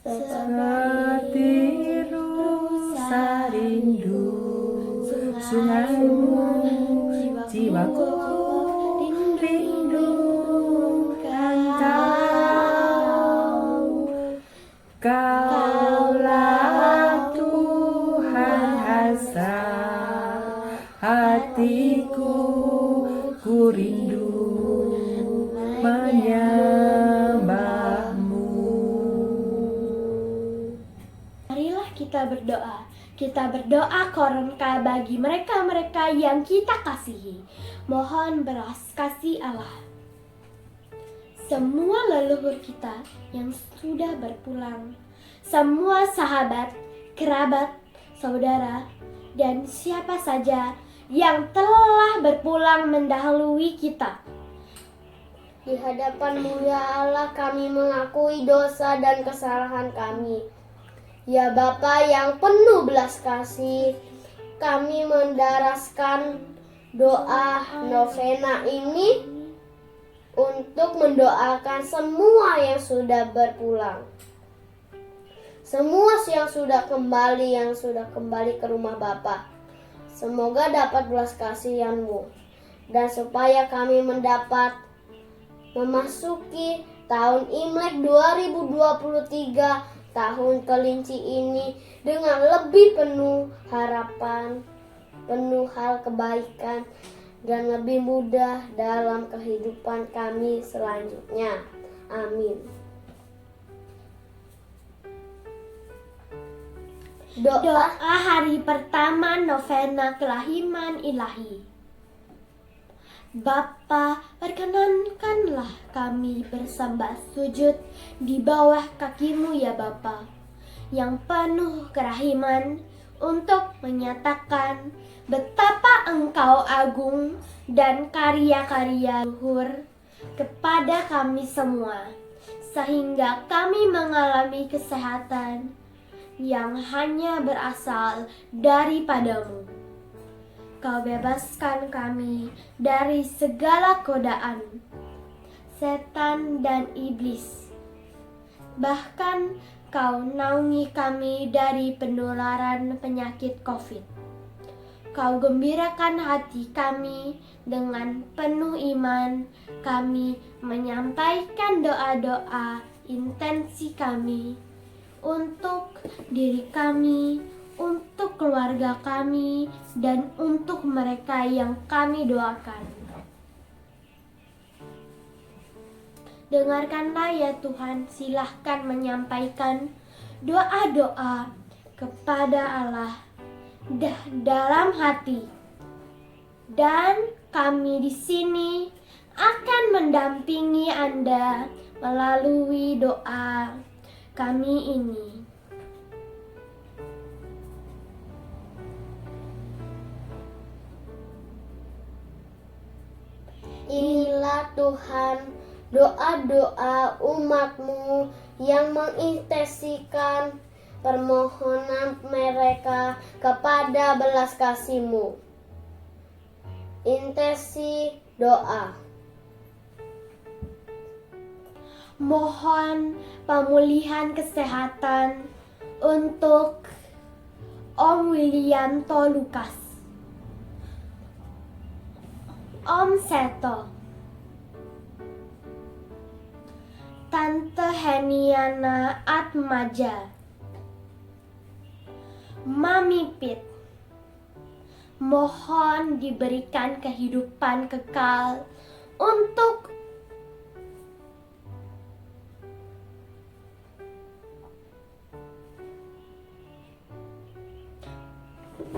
seperti rusa rindu sungaimu, jiwaku rindukan kau. Kaulah Tuhan hasrat hatiku, ku rindu menyembahmu. Marilah kita berdoa. Kita berdoa koronka bagi mereka-mereka yang kita kasihi. Mohon belas kasih Allah. Semua leluhur kita yang sudah berpulang, semua sahabat, kerabat, saudara, dan siapa saja yang telah berpulang mendahului kita. Di hadapan-Mu ya Allah, kami mengakui dosa dan kesalahan kami. Ya Bapa yang penuh belas kasih, kami mendaraskan doa novena ini untuk mendoakan semua yang sudah berpulang. Semua yang sudah kembali ke rumah Bapa. Semoga dapat belas kasihan-Mu. Dan supaya kami mendapat memasuki tahun Imlek 2023, tahun kelinci ini dengan lebih penuh harapan, penuh hal kebaikan, dan lebih mudah dalam kehidupan kami selanjutnya. Amin. Doa hari pertama novena kelahiman ilahi. Bapa, perkenankanlah kami bersembah sujud di bawah kaki-Mu ya Bapa, yang penuh kerahiman, untuk menyatakan betapa Engkau agung dan karya-karya luhur kepada kami semua, sehingga kami mengalami kesehatan yang hanya berasal daripada-Mu. Kau bebaskan kami dari segala godaan setan dan iblis. Bahkan Kau naungi kami dari penularan penyakit COVID. Kau gembirakan hati kami dengan penuh iman. Kami menyampaikan doa-doa intensi kami untuk diri kami, untuk keluarga kami, dan untuk mereka yang kami doakan. Dengarkanlah ya Tuhan, silahkan menyampaikan doa-doa kepada Allah dalam hati. Dan kami di sini akan mendampingi Anda melalui doa kami ini. Inilah Tuhan, doa-doa umat-Mu yang mengintensikan permohonan mereka kepada belas kasih-Mu. Intensi doa. Mohon pemulihan kesehatan untuk Om Willianto Lukas, Om Seto, Tante Heniana Atmaja, Mami Pit. Mohon diberikan kehidupan kekal untuk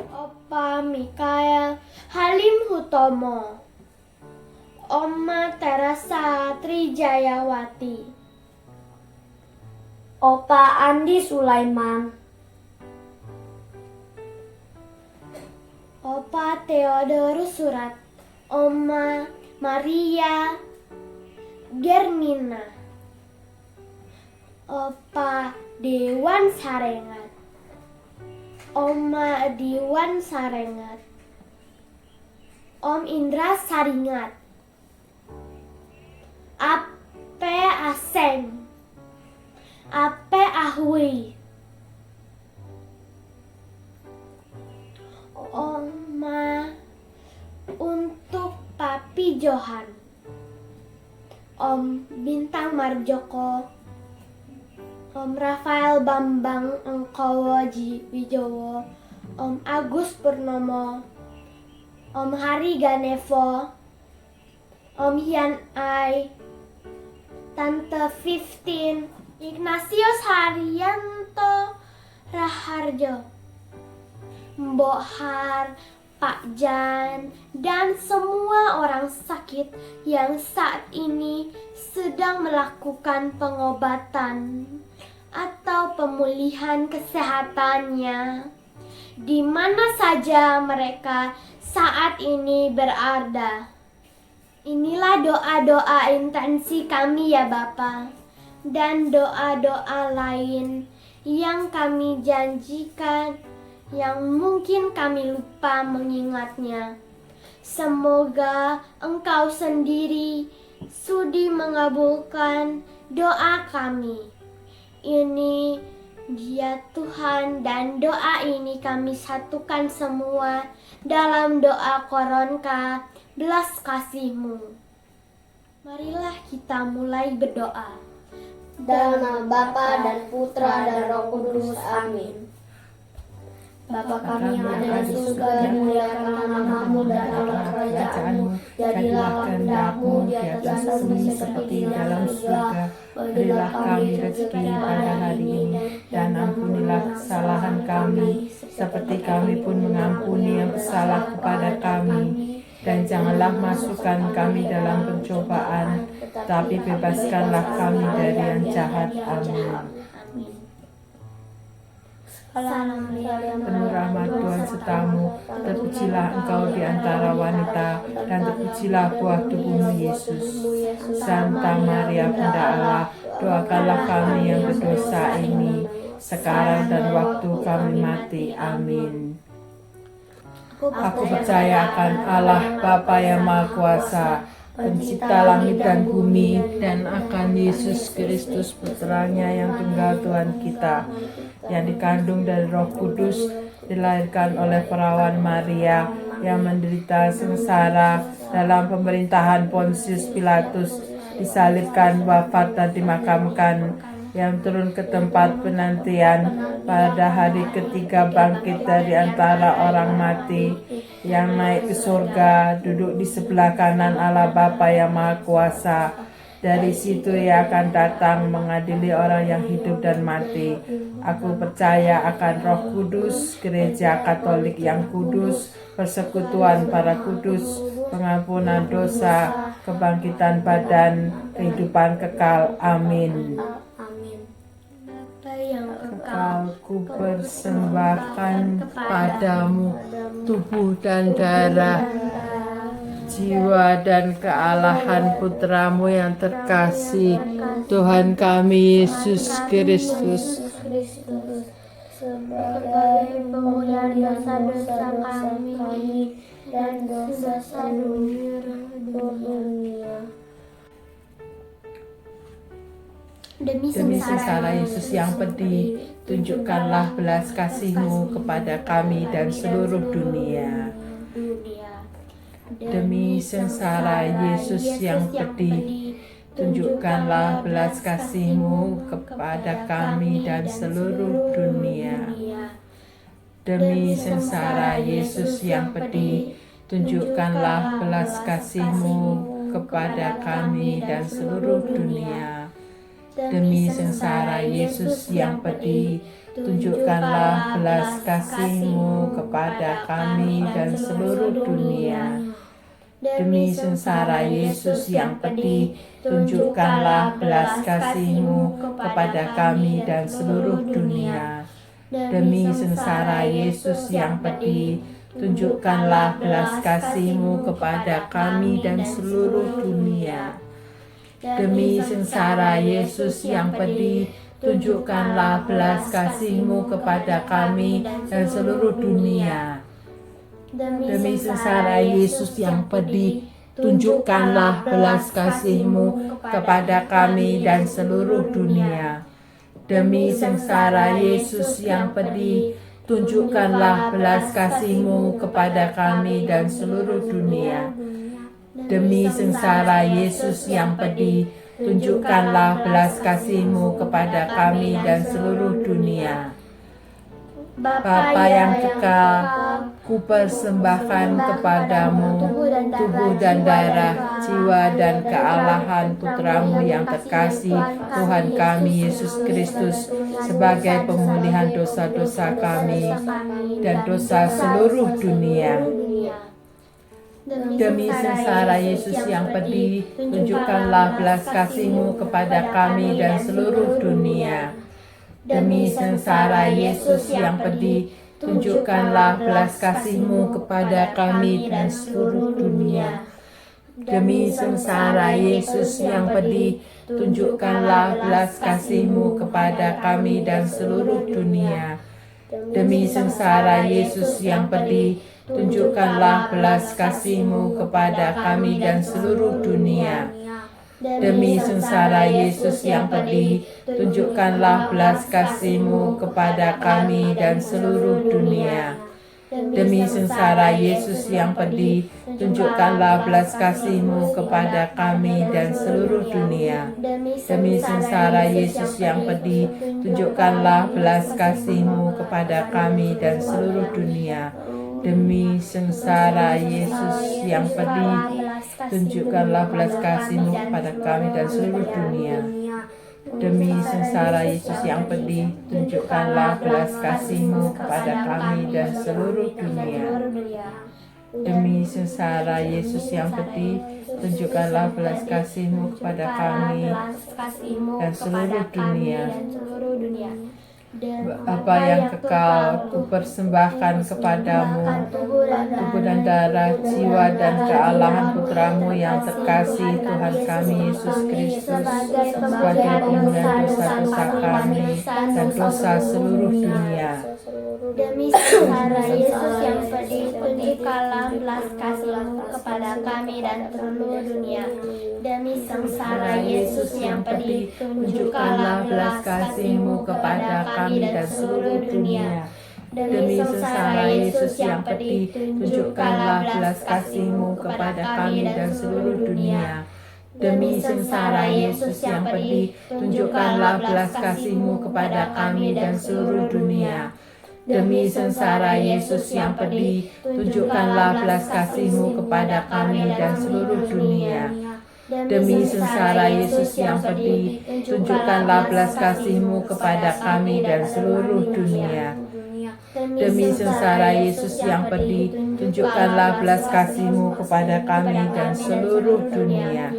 Opa Mikael Halim Hutomo, Oma Teresa Trijayawati, Opa Andi Sulaiman, Opa Theodorus Surat, Oma Maria Germina, Opa Dewan Sarengat, Oma Dewan Sarengat, Om Indra Saringat, Ape Aseng, Ape ahui. Oma untuk Papi Johan. Om Bintang Marjoko. Om Rafael Bambang Engkowo Wijowo. Om Agus Purnomo. Om Hari Ganevo. Om Hian Ai. Tante 15. Ignatius Haryanto Raharjo. Mbok Har, Pak Jan, dan semua orang sakit yang saat ini sedang melakukan pengobatan atau pemulihan kesehatannya, di mana saja mereka saat ini berada. Inilah doa-doa intensi kami ya Bapa, dan doa-doa lain yang kami janjikan yang mungkin kami lupa mengingatnya. Semoga Engkau sendiri sudi mengabulkan doa kami. Ini dia Tuhan, dan doa ini kami satukan semua dalam doa koronka belas kasih-Mu. Marilah kita mulai berdoa. Dalam nama Bapa dan Putra dan Roh Kudus. Amin. Bapa kami yang ada di surga, dimuliakanlah nama-Mu, datanglah kerajaan-Mu, jadilah kehendak-Mu di atas bumi seperti di dalam surga. Berilah kami rezeki pada hari ini, dan ampunilah kesalahan kami, seperti kami pun mengampuni yang bersalah kepada kami. Dan janganlah masukkan kami dalam pencobaan, tapi bebaskanlah kami dari yang jahat. Amin. Salam Maria, Penuh rahmat Tuhan sertamu, terpujilah engkau di antara wanita, dan terpujilah buah tubuhmu Yesus. Santa Maria Bunda Allah, doakanlah kami yang berdosa ini, sekarang dan waktu kami mati. Amin. Aku percaya akan Allah Bapa yang Maha Kuasa, Pencipta langit dan bumi, dan akan Yesus Kristus Putranya yang tunggal Tuhan kita, yang dikandung dari Roh Kudus, dilahirkan oleh perawan Maria, yang menderita sengsara dalam pemerintahan Pontius Pilatus, disalibkan, wafat dan dimakamkan, yang turun ke tempat penantian, pada hari ketiga bangkit dari antara orang mati, yang naik ke surga, duduk di sebelah kanan Allah Bapa yang Maha Kuasa. Dari situ Ia akan datang mengadili orang yang hidup dan mati. Aku percaya akan Roh Kudus, Gereja Katolik yang kudus, persekutuan para kudus, pengampunan dosa, kebangkitan badan, kehidupan kekal. Amin. Bapa yang Engkau kupersembahkan padamu tubuh dan darah, jiwa dan kealahan Putramu yang terkasih, Tuhan kami Yesus Kristus, sebagai pemulihan dosa-dosa kami dan dosa dunia. Demi sengsara Yesus yang pedih, tunjukkanlah belas kasih-Mu kepada kami dan seluruh dunia. Demi sengsara Yesus yang pedih, tunjukkanlah belas kasih-Mu kepada kami dan seluruh dunia. Demi sengsara Yesus yang pedih, tunjukkanlah belas kasih-Mu kepada kami dan seluruh dunia. Demi sengsara Yesus yang pedih, tunjukkanlah belas kasih-Mu kepada kami dan seluruh dunia. Demi sengsara Yesus yang pedih, tunjukkanlah belas kasih-Mu kepada kami dan seluruh dunia. Demi sengsara Yesus yang pedih, tunjukkanlah belas kasih-Mu kepada kami dan seluruh dunia. Demi sengsara Yesus yang pedih, tunjukkanlah belas kasih-Mu kepada kami dan seluruh dunia. Demi sengsara Yesus yang pedih, tunjukkanlah belas kasih-Mu kepada kami dan seluruh dunia. Demi sengsara Yesus yang pedih, tunjukkanlah belas kasih-Mu kepada kami dan seluruh dunia. Demi sengsara Yesus yang pedih, tunjukkanlah belas kasih-Mu kepada kami dan seluruh dunia. Bapa yang kekal, ku persembahkan kepadamu tubuh dan darah, jiwa dan kealahan Putra-Mu yang terkasih, Tuhan kami Yesus Kristus, sebagai pemulihan dosa-dosa kami dan dosa seluruh dunia. Demi sengsara Yesus yang pedih, tunjukkanlah belas kasih-Mu kepada kami dan seluruh dunia. Demi sengsara Yesus yang pedih, tunjukkanlah belas kasih-Mu kepada kami dan seluruh dunia. Demi sengsara Yesus yang pedih, tunjukkanlah belas kasih-Mu kepada kami dan seluruh dunia. Demi sengsara Yesus yang pedih, tunjukkanlah belas kasih-Mu kepada kami dan seluruh dunia. Demi sengsara Yesus yang pedih, tunjukkanlah belas kasih-Mu kepada kami dan seluruh dunia. Demi sengsara Yesus yang pedih, tunjukkanlah belas kasih-Mu kepada kami dan seluruh dunia. Demi sengsara Yesus yang pedih, tunjukkanlah belas kasih-Mu kepada kami dan seluruh dunia. Demi sengsara Yesus yang pedih, tunjukkanlah belas kasih-Mu kepada kami dan seluruh dunia. Demi sengsara Yesus yang pedih, tunjukkanlah belas kasih-Mu kepada kami dan seluruh dunia. Demi sengsara Yesus yang pedih, tunjukkanlah belas kasih-Mu kepada kami dan seluruh dunia. Bapa yang kekal, ku persembahkan kepadamu tubuh dan darah, jiwa dan kealahan Putra-Mu yang terkasih, Tuhan kami Yesus Kristus, sebagai pemulihan dosa-dosa kami dan dosa seluruh dunia. Demi sengsara Yesus yang pedih, tunjukkanlah belas kasih-Mu kepada kami dan seluruh dunia. Demi sengsara Yesus yang pedih, tunjukkanlah belas kasih-Mu kepada kami dan seluruh dunia. Demi sengsara Yesus yang pedih, tunjukkanlah belas kasih-Mu kepada kami dan seluruh dunia. Demi sengsara Yesus yang pedih, tunjukkanlah belas kasih-Mu kepada kami dan seluruh dunia. Demi sengsara Yesus yang pedih, tunjukkanlah belas kasih-Mu kepada kami dan seluruh dunia. Demi sengsara Yesus yang pedih, tunjukkanlah belas kasih-Mu kepada kami dan seluruh dunia. Demi sengsara Yesus yang pedih, tunjukkanlah belas kasih-Mu kepada kami dan seluruh dunia.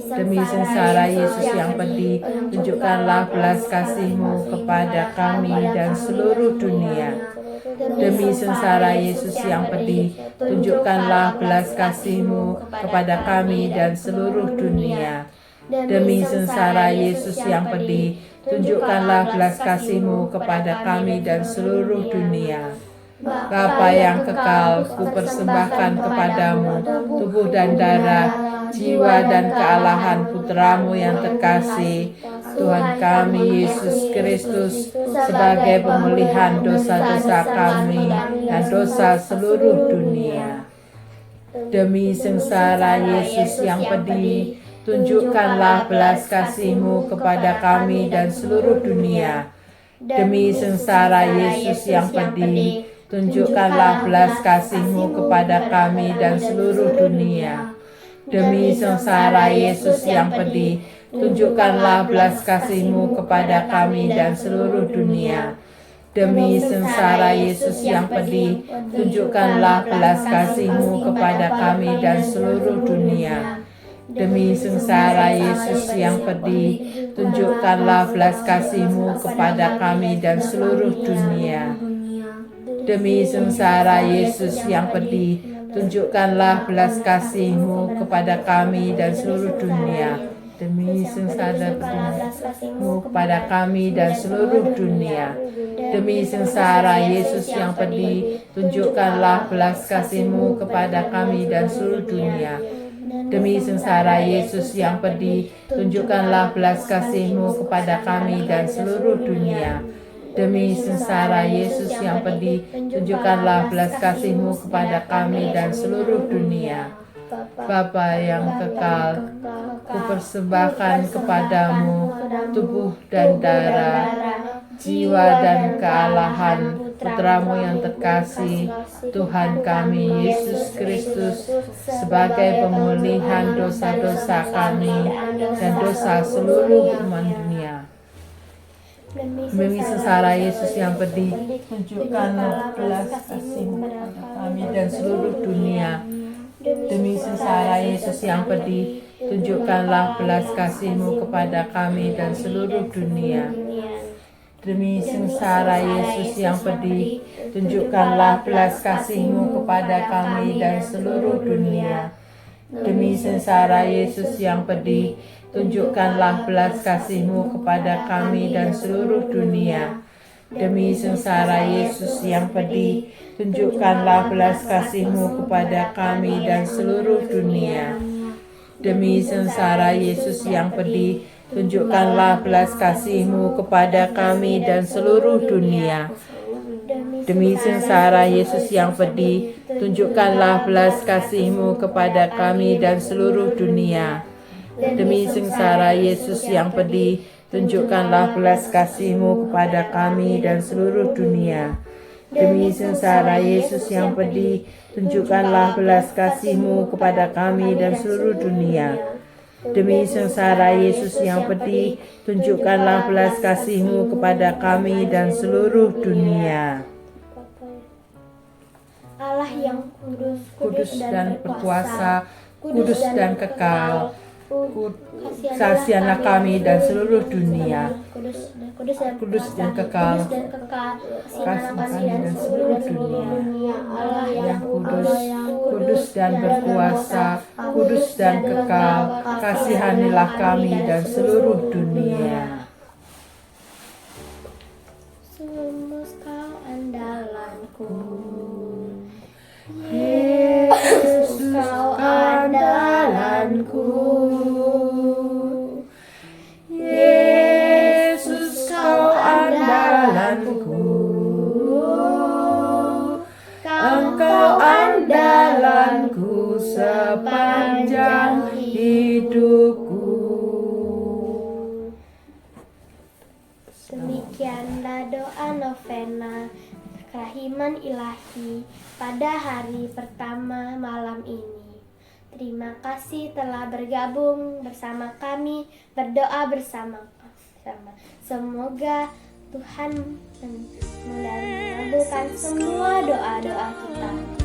Demi sengsara Yesus yang pedih, tunjukkanlah belas kasih-Mu kepada kami dan seluruh dunia. Demi sengsara Yesus yang pedih, tunjukkanlah belas kasih-Mu kepada kami dan seluruh dunia. Demi sengsara Yesus yang pedih, tunjukkanlah belas kasih-Mu kepada kami dan seluruh dunia. Bapa yang kekal, ku persembahkan kepadamu tubuh dan darah, jiwa dan kealahan Putra-Mu yang terkasih, Tuhan kami Yesus Kristus, sebagai pemulihan dosa-dosa kami dan dosa seluruh dunia. Demi sengsara Yesus yang pedih, tunjukkanlah belas kasih-Mu kepada kami dan seluruh dunia. Demi sengsara Yesus yang pedih, tunjukkanlah belas kasih-Mu kepada kami dan seluruh dunia. Demi sengsara Yesus yang pedih, tunjukkanlah belas kasih-Mu kepada kami dan seluruh dunia. Demi sengsara Yesus yang pedih, tunjukkanlah belas kasih-Mu kepada kami dan seluruh dunia. Demi sengsara Yesus yang pedih, tunjukkanlah belas kasih-Mu kepada kami dan seluruh dunia. Demi sengsara Yesus yang pedih, tunjukkanlah belas kasih-Mu kepada kami dan seluruh dunia. Demi sengsara belas-Mu kepada kami dan seluruh dunia. Demi sengsara Yesus yang pedih, tunjukkanlah belas kasih-Mu kepada kami dan seluruh dunia. Demi sengsara Yesus yang pedih, tunjukkanlah belas kasih-Mu kepada kami dan seluruh dunia. Demi sengsara Yesus yang pedih, tunjukkanlah belas kasih-Mu kepada kami dan seluruh dunia. Bapa yang kekal, kupersembahkan kepadamu tubuh dan darah, jiwa dan kealahan Putramu yang terkasih, Tuhan kami Yesus Kristus, sebagai pemulihan dosa-dosa kami dan dosa seluruh umat dunia. Demi sengsara Yesus yang pedih, tunjukkanlah belas kasih-Mu kepada kami dan seluruh dunia. Demi sengsara Yesus yang pedih, tunjukkanlah belas kasih-Mu kepada kami dan seluruh dunia. Demi sengsara Yesus yang pedih, tunjukkanlah belas kasih-Mu kepada kami dan seluruh dunia. Demi sengsara Yesus yang pedih, tunjukkanlah belas kasih-Mu kepada kami dan seluruh dunia. Demi sengsara Yesus yang pedih, tunjukkanlah belas kasih-Mu kepada kami dan seluruh dunia. Demi sengsara Yesus yang pedih, tunjukkanlah belas kasih-Mu kepada kami dan seluruh dunia. Demi sengsara Yesus yang pedih, tunjukkanlah belas kasih-Mu kepada kami dan seluruh dunia. Demi sengsara Yesus yang pedih, tunjukkanlah belas kasih-Mu kepada kami dan seluruh dunia. Demi sengsara Yesus yang pedih, tunjukkanlah belas kasih-Mu kepada kami dan seluruh dunia. Demi sengsara Yesus yang pedih, tunjukkanlah belas kasih-Mu kepada kami dan seluruh dunia. Allah yang Kudus dan berkuasa, kudus dan kekal, kasihanlah kami dan seluruh dunia. Kudus dan kekal, kasihanlah kami dan seluruh dunia. Allah Yang kudus dan berkuasa, kudus dan kekal, kasihanilah kami dan seluruh dunia. Yesus Kau andalanku, Yesus Kau andalanku, Yesus Kau andalanku, Engkau andalanku sepanjang hidupku. Demikianlah doa novena kerahiman ilahi pada hari pertama malam ini. Terima kasih telah bergabung bersama kami, berdoa bersama. Semoga Tuhan mengabulkan semua doa-doa kita.